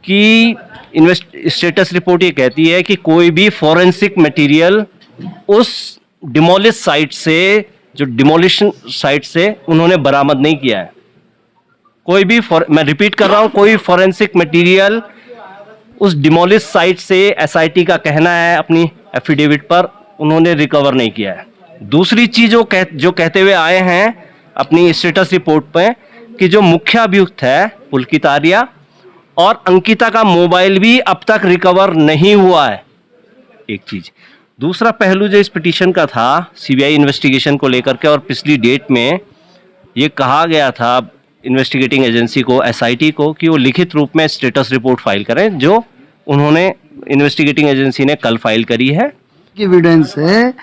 कि status report ये कहती है कि कोई भी फॉरेंसिक मटेरियल उस डिमोलिश साइट से, जो डिमोलिशन साइट से उन्होंने बरामद नहीं किया है। कोई भी मैं रिपीट कर रहा हूं, कोई फॉरेंसिक मटेरियल उस डिमोलिश साइट से एसआईटी का कहना है अपनी एफिडेविट पर उन्होंने रिकवर नहीं किया है। दूसरी चीज जो कहते हुए आए हैं अपनी स्टेटस रिपोर्ट पे कि जो मुख्य अभियुक्त है पुलकित आर्या और अंकिता का मोबाइल भी अब तक रिकवर नहीं हुआ है, एक चीज। दूसरा पहलू जो इस पिटीशन का था सीबीआई इन्वेस्टिगेशन को लेकर के, और पिछली डेट में ये कहा गया था इन्वेस्टिगेटिंग एजेंसी को, एसआईटी को, कि वो लिखित रूप में स्टेटस रिपोर्ट फाइल करें, जो उन्होंने इन्वेस्टिगेटिंग एजेंसी ने कल फाइल करी है। एविडेंस है,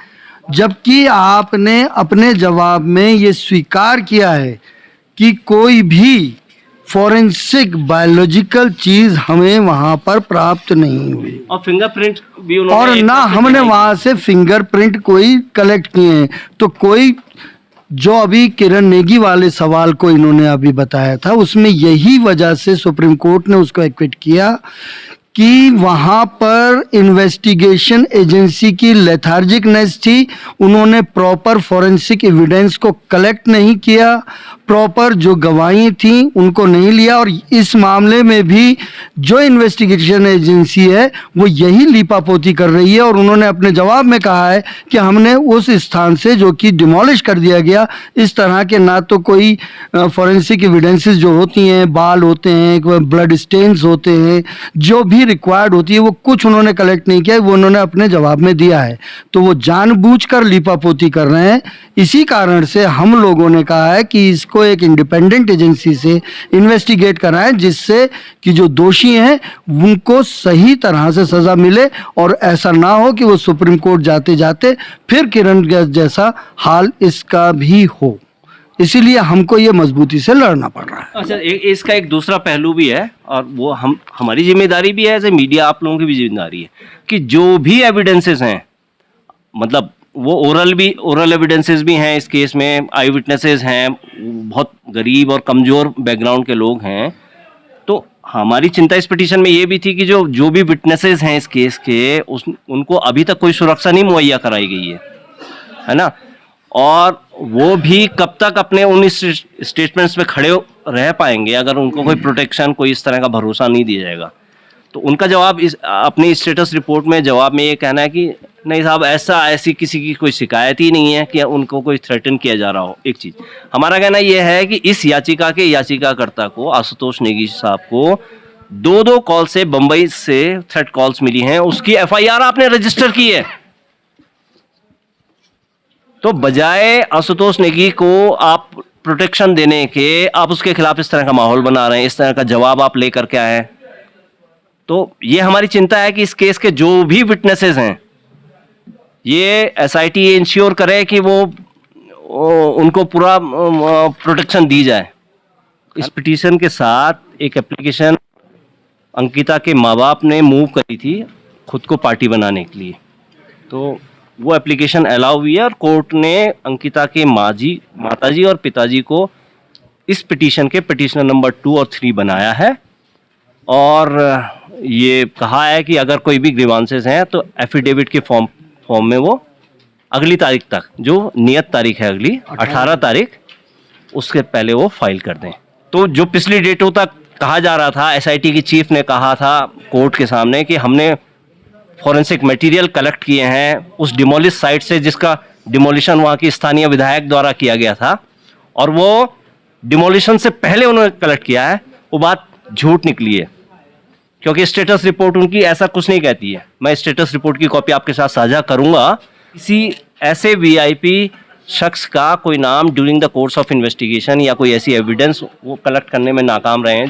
जबकि आपने अपने जवाब में ये स्वीकार किया है कि कोई भी फॉरेंसिक बायोलॉजिकल चीज हमें वहां पर प्राप्त नहीं हुई और फिंगरप्रिंट भी उन्होंने, और ना हमने वहां से फिंगरप्रिंट कोई कलेक्ट किए हैं। तो कोई जो अभी किरण नेगी वाले सवाल को इन्होंने अभी बताया था, उसमें यही वजह से सुप्रीम कोर्ट ने उसको एक्विट किया कि वहां पर इन्वेस्टिगेशन एजेंसी की लेथार्जिकनेस थी, उन्होंने प्रॉपर फॉरेंसिक एविडेंस को कलेक्ट नहीं किया, प्रॉपर जो गवाही थी उनको नहीं लिया। और इस मामले में भी जो इन्वेस्टिगेशन एजेंसी है वो यही लीपापोती कर रही है, और उन्होंने अपने जवाब में कहा है कि हमने उस स्थान से जो कि डिमोलिश कर दिया गया, इस तरह के ना तो कोई फॉरेंसिक एविडेंसेस जो होती हैं, बाल होते हैं, ब्लड स्टेन्स होते हैं, जो भी रिक्वायर्ड होती है, वो कुछ उन्होंने कलेक्ट नहीं किया, वो उन्होंने अपने जवाब में दिया है। तो वो जानबूझकर लीपापोती कर रहे हैं। इसी कारण से हम लोगों ने कहा है कि इसको एक इंडिपेंडेंट एजेंसी से इन्वेस्टिगेट कराएं, जिससे कि जो दोषी हैं उनको सही तरह से सजा मिले, और ऐसा ना हो कि वो सुप्रीम कोर्ट जाते जाते फिर किरण जैसा हाल इसका भी हो। इसीलिए हमको ये मजबूती से लड़ना पड़ रहा है। अच्छा, इसका एक दूसरा पहलू भी है, और वो हमारी जिम्मेदारी भी है, एज ए मीडिया आप लोगों की भी जिम्मेदारी है कि जो भी एविडेंसेस हैं, मतलब वो ओरल एविडेंसेस भी हैं इस केस में, आई विटनेसेस हैं, बहुत गरीब और कमज़ोर बैकग्राउंड के लोग हैं। तो हमारी चिंता इस पिटीशन में ये भी थी कि जो भी विटनेसेस हैं इस केस के, उनको अभी तक कोई सुरक्षा नहीं मुहैया कराई गई है ना, और वो भी कब तक अपने उन स्टेटमेंट्स में खड़े रह पाएंगे अगर उनको कोई प्रोटेक्शन, कोई इस तरह का भरोसा नहीं दिया जाएगा। तो उनका जवाब अपनी स्टेटस रिपोर्ट में जवाब में ये कहना है कि नहीं साहब, ऐसी किसी की कोई शिकायत ही नहीं है कि उनको कोई थ्रेटन किया जा रहा हो। एक चीज़ हमारा कहना ये है कि इस याचिका के याचिकाकर्ता को, आशुतोष नेगी साहब को, 2 कॉल से बंबई से थ्रेट कॉल्स मिली हैं, उसकी एफआईआर आपने रजिस्टर की है। तो बजाय आशुतोष नेगी को आप प्रोटेक्शन देने के, आप उसके खिलाफ इस तरह का माहौल बना रहे हैं, इस तरह का जवाब आप लेकर के आए हैं। तो ये हमारी चिंता है कि इस केस के जो भी विटनेसेस हैं, ये एसआईटी इंश्योर करे कि वो उनको पूरा प्रोटेक्शन दी जाए। इस पिटीशन के साथ एक एप्लीकेशन अंकिता के माँ बाप ने मूव करी थी खुद को पार्टी बनाने के लिए, तो वो एप्लीकेशन अलाउ हुई है, और कोर्ट ने अंकिता के माताजी और पिताजी को इस पिटीशन के पिटीशनर नंबर 2 और 3 बनाया है, और ये कहा है कि अगर कोई भी ग्रीवांसेस हैं तो एफिडेविट के फॉर्म में वो अगली तारीख तक, जो नियत तारीख है अगली 18 तारीख, उसके पहले वो फाइल कर दें। तो जो पिछली डेटों तक कहा जा रहा था, एसआईटी की चीफ ने कहा था कोर्ट के सामने कि हमने फॉरेंसिक मटेरियल कलेक्ट किए हैं उस डिमोलिश साइट से, जिसका डिमोलिशन वहाँ की स्थानीय विधायक द्वारा किया गया था, और वो डिमोलिशन से पहले उन्होंने कलेक्ट किया है, वो बात झूठ निकली है, क्योंकि स्टेटस रिपोर्ट उनकी ऐसा कुछ नहीं कहती है। मैं स्टेटस रिपोर्ट की कॉपी आपके साथ साझा करूंगा। किसी ऐसे वीआईपी शख्स का कोई नाम during the course of investigation या कोई ऐसी एविडेंस वो कलेक्ट करने में नाकाम रहे हैं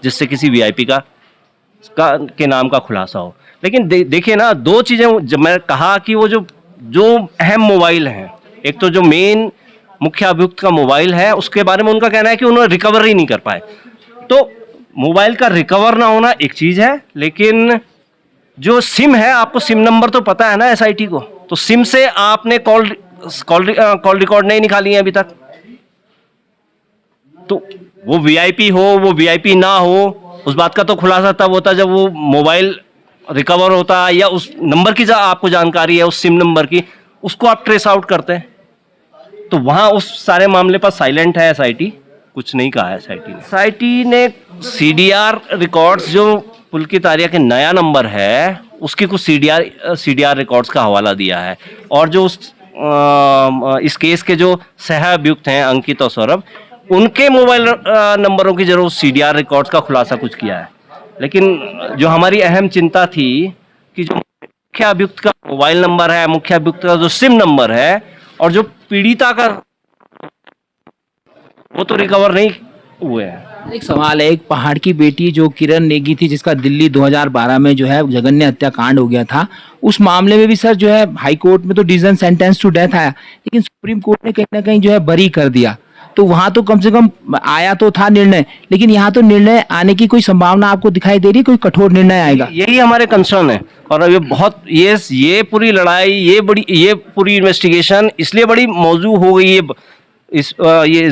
जिससे किसी वीआईपी के नाम का खुलासा हो। लेकिन देखिए ना, 2 चीज़ें जब मैं कहा कि वो जो अहम मोबाइल हैं, एक तो जो मेन मुख्य अभियुक्त का मोबाइल है, उसके बारे में उनका कहना है कि उन्होंने रिकवर ही नहीं कर पाए। तो मोबाइल का रिकवर ना होना एक चीज़ है, लेकिन जो सिम है, आपको सिम नंबर तो पता है ना एसआईटी को, तो सिम से आपने कॉल रिकॉर्ड नहीं निकाली है अभी तक। तो वो वीआईपी हो, वो वीआईपी ना हो, उस बात का तो खुलासा तब होता जब वो मोबाइल रिकवर होता या उस नंबर की आपको जानकारी है, उस सिम नंबर की, उसको आप ट्रेस आउट करते हैं। तो वहां उस सारे मामले पर साइलेंट है एसआईटी, कुछ नहीं कहा है एसआईटी ने। एसआईटी ने सीडीआर रिकॉर्ड्स, जो पुलकित आर्या के नया नंबर है उसकी कुछ सीडीआर रिकॉर्ड्स का हवाला दिया है, और जो इस केस के जो सह अभियुक्त हैं अंकित और सौरभ, उनके मोबाइल नंबरों की जरूर सीडीआर रिकॉर्ड्स का खुलासा कुछ किया है। लेकिन जो हमारी अहम चिंता थी कि जो मुख्य अभियुक्त का मोबाइल नंबर है, मुख्य अभियुक्त का जो सिम नंबर है, और जो पीड़िता का, वो तो रिकवर नहीं हुए हैं। एक सवाल है, एक पहाड़ की बेटी जो किरण नेगी थी, जिसका दिल्ली 2012 में जो है जघन्य हत्याकांड हो गया था, उस मामले में भी सर जो है हाई कोर्ट में तो डिसीजन सेंटेंस टू डेथ आया, लेकिन सुप्रीम कोर्ट ने कहीं ना कहीं जो है बरी कर दिया। तो वहां तो कम से कम आया तो था निर्णय, लेकिन यहाँ तो निर्णय आने की कोई संभावना आपको दिखाई दे रही है? कोई कठोर निर्णय आएगा? यही हमारे कंसर्न है। और ये बहुत ये पूरी लड़ाई, ये पूरी इन्वेस्टिगेशन इसलिए बड़ी मौजू हो गई है इस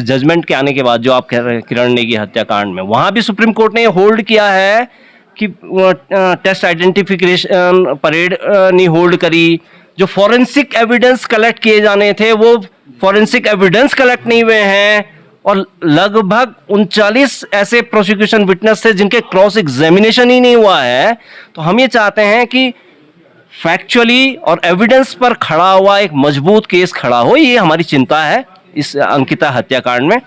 जजमेंट के आने के बाद, जो आप कह रहे हैं किरण नेगी हत्याकांड में। वहां भी सुप्रीम कोर्ट ने होल्ड किया है कि टेस्ट आइडेंटिफिकेशन परेड नहीं होल्ड करी, जो फॉरेंसिक एविडेंस कलेक्ट किए जाने थे वो फॉरेंसिक एविडेंस कलेक्ट नहीं हुए हैं, और लगभग 39 ऐसे प्रोसिक्यूशन विटनेस थे जिनके क्रॉस एग्जामिनेशन ही नहीं हुआ है। तो हम ये चाहते हैं कि फैक्चुअली और एविडेंस पर खड़ा हुआ एक मजबूत केस खड़ा हो, ये हमारी चिंता है इस अंकिता हत्याकांड में।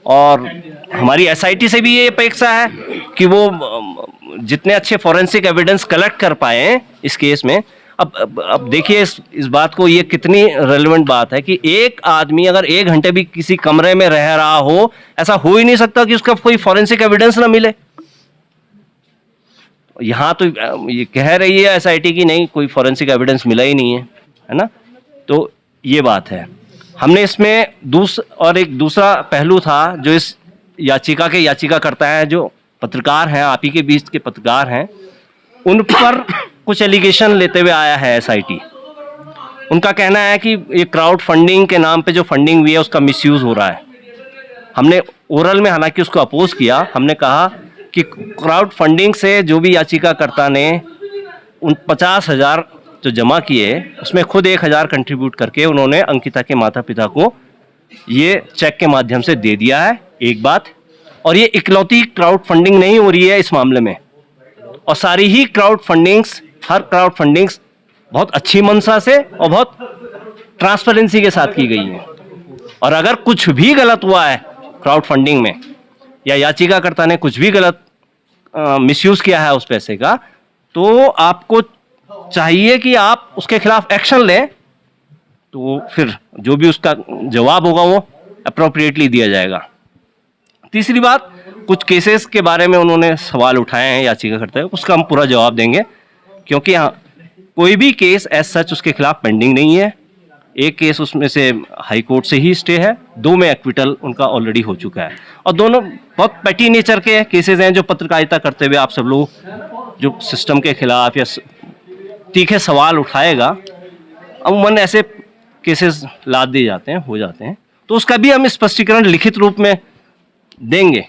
और हमारी एसआईटी से भी ये अपेक्षा है कि वो जितने अच्छे फॉरेंसिक एविडेंस कलेक्ट कर पाए इस केस में। अब देखिए इस बात को, ये कितनी रेलेवेंट बात है कि एक आदमी अगर 1 घंटे भी किसी कमरे में रह रहा हो, ऐसा हो ही नहीं सकता कि उसका कोई फॉरेंसिक एविडेंस ना मिले। यहाँ तो ये कह रही है एसआईटी की नहीं, कोई फॉरेंसिक एविडेंस मिला ही नहीं है ना। तो ये बात है। हमने इसमें एक दूसरा पहलू था, जो इस याचिका के याचिकाकर्ता हैं, जो पत्रकार हैं, आप ही के बीच के पत्रकार हैं, उन पर कुछ एलिगेशन लेते हुए आया है एसआईटी। उनका कहना है कि ये क्राउड फंडिंग के नाम पे जो फंडिंग हुई है उसका मिसयूज हो रहा है। हमने ओरल में हालांकि उसको अपोज किया। हमने कहा कि क्राउड फंडिंग से जो भी याचिकाकर्ता ने उन 50,000 जो जमा किए, उसमें खुद 1,000 कंट्रीब्यूट करके उन्होंने अंकिता के माता पिता को ये चेक के माध्यम से दे दिया है, एक बात। और ये इकलौती क्राउड फंडिंग नहीं हो रही है इस मामले में, और सारी ही हर क्राउड फंडिंग्स बहुत अच्छी मंशा से और बहुत ट्रांसपेरेंसी के साथ की गई है। और अगर कुछ भी गलत हुआ है क्राउड फंडिंग में, या याचिकाकर्ता ने कुछ भी गलत मिसयूज किया है उस पैसे का, तो आपको चाहिए कि आप उसके खिलाफ एक्शन लें। तो फिर जो भी उसका जवाब होगा वो अप्रोप्रिएटली दिया जाएगा। तीसरी बात, कुछ केसेस के बारे में उन्होंने सवाल उठाए हैं याचिकाकर्ता, उसका हम पूरा जवाब देंगे, क्योंकि कोई भी केस एज सच उसके खिलाफ पेंडिंग नहीं है। एक केस उसमें से हाई कोर्ट से ही स्टे है, 2 में एक्विटल उनका ऑलरेडी हो चुका है, और दोनों बहुत पेटी नेचर के केसेस हैं, जो पत्रकारिता करते हुए आप सब लोग जो सिस्टम के खिलाफ या तीखे सवाल उठाएगा, अमूमन ऐसे केसेस लाद दिए जाते हैं, हो जाते हैं। तो उसका भी हम स्पष्टीकरण लिखित रूप में देंगे।